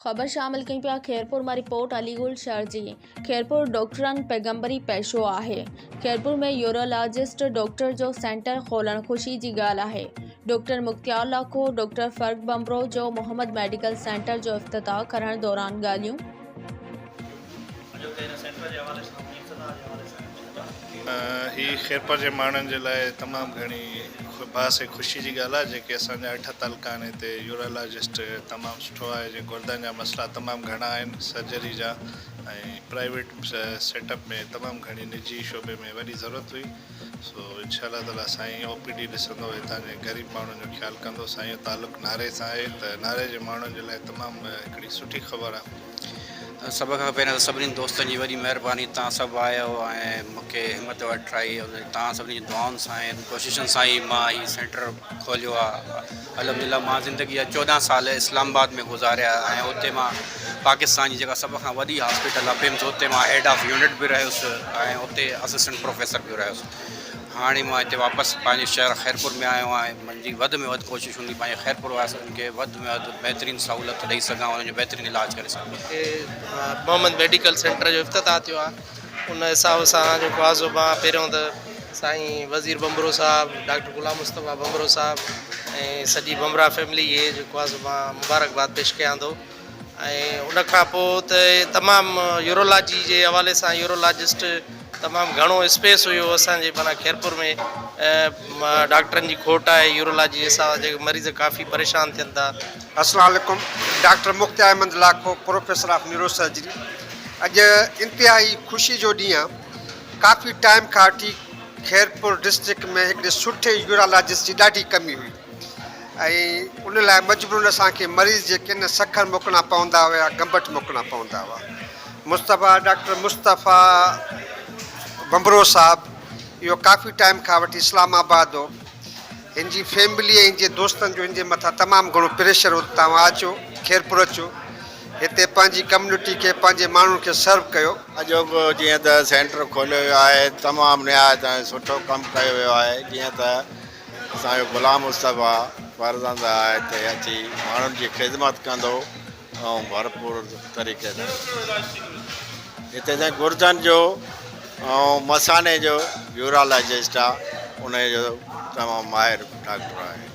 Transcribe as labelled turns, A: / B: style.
A: खबर शामिल कई पिया खैरपुर में रिपोर्ट अलीगढ़ शहर जी। खैरपुर डॉक्टरन पैगंबरी पेशो है। खैरपुर में यूरोलॉजिस्ट डॉक्टर जो सेंटर खोलण खुशी की गाल है। डॉक्टर मुख्तियार लाखो डॉक्टर फर्क बमरो जो मोहम्मद मेडिकल सेंटर जो इफ्तिताह करण दौरान गालियों
B: ही खैरपुर के माण्हुनि जे लाइ तमामु घणी बास ऐं ख़ुशी जी ॻाल्हि आहे जेके असांजा 8 तालुका आहिनि हिते यूरोलॉजिस्ट तमामु सुठो आहे। जे गुर्दनि जा मसइला तमामु घणा आहिनि सर्जरी जा ऐं प्राइवेट सेटअप में तमामु घणी निजी शोबे में वॾी ज़रूरत हुई। सो इंशाअल्लाह ताला साईं OPD ॾिसंदो हितां जे ग़रीब माण्हुनि जो ख़्यालु कंदो। साईं जो तालुक़ु नारे सां आहे त नारे जे माण्हुनि जे लाइ तमामु हिकिड़ी सुठी ख़बर आहे।
C: सब खां पहिरियों त सभिनी दोस्तनि जी वॾी महिरबानी, तव्हां सभु आयो ऐं मूंखे हिमत वठाई। तव्हां सभिनी जी दुआउनि सां ऐं कोशिशुनि सां ई मां हीउ सेंटर खोलियो आहे। अल्हम्दुलिल्लाह मां ज़िंदगी जा 14 साल इस्लामाबाद में गुज़ारिया ऐं उते मां पाकिस्तान जी जेका सभ खां वॾी हॉस्पिटल आहे पिम्स, उते मां हेड ऑफ यूनिट बि रहियुसि ऐं उते असिस्टेंट प्रोफेसर बि रहियुसि। हाणे मां हिते वापसि पंहिंजे शहर खैरपुर में आयो आहियां। मुंहिंजी वधि में वधि कोशिशि हूंदी पंहिंजे खैरपुर वासियुनि खे वधि में वधि बहितरीनु सहूलियत ॾेई सघां, उन्हनि जो बहितरीनु इलाजु करे सघां।
D: मोहम्मद मेडिकल सेंटर जो इफ्तिताह थियो आहे। उन हिसाब सां जेको आहे सो मां पहिरियों त साईं वज़ीर बमरो साहिबु, डॉक्टर गुलाम मुस्तफ़ा बमरो साहिबु ऐं सॼी बमरा फैमिली इहे जेको आहे सो मां मुबारकबाद पेश कयां थो। ऐं उन खां पोइ त तमामु यूरोलॉजी जे हवाले सां यूरोलॉजिस्ट तमामु घणो स्पेस हुयो असांजे माना खैरपुर में। डॉक्टरनि जी खोट आहे यूरोलॉजी जे सां, जेके मरीज़ काफ़ी परेशान थियनि था।
E: अस्सलाम वालेकुम। डॉक्टर मुख्तियार अहमद लाखो, प्रोफेसर ऑफ न्यूरो सर्जरी। अॼु इंतिहाई ख़ुशी जो ॾींहुं आहे। काफ़ी टाइम खां वठी खैरपुर डिस्ट्रिक्ट में हिकिड़े सुठे यूरोलॉजिस्ट जी ॾाढी कमी हुई ऐं उन लाइ मजबूरन असांखे मरीज़ जेके न सखर मोकिलणा पवंदा हुआ, गंबट मोकिलणा पवंदा हुआ। डॉक्टर मुस्तफ़ा बमरो साहिबु इहो काफ़ी टाइम खां वठी इस्लामाबाद हो। हिन जी फैमिली ऐं हिन जे दोस्तनि जो हिन जे मथां तमामु घणो प्रेशर हो। तव्हां अचो खैरपुर अचो, हिते पंहिंजी कम्यूनिटी खे पंहिंजे माण्हुनि खे सर्व कयो।
F: अॼोको जीअं त सेंटर खोलियो वियो आहे, तमामु निहायत सुठो कमु कयो वियो आहे। जीअं त असांजो गुलाम मुस्तफ़ा फर्ज़ंद आहे हिते अची माण्हुनि जी ख़िदमत कंदो ऐं भरपूर तरीक़े सां हिते जा गुर्दनि जो ऐं मसाने जो यूरोलॉजिस्ट आहे, उनजो तमामु माहिर डॉक्टर आहे।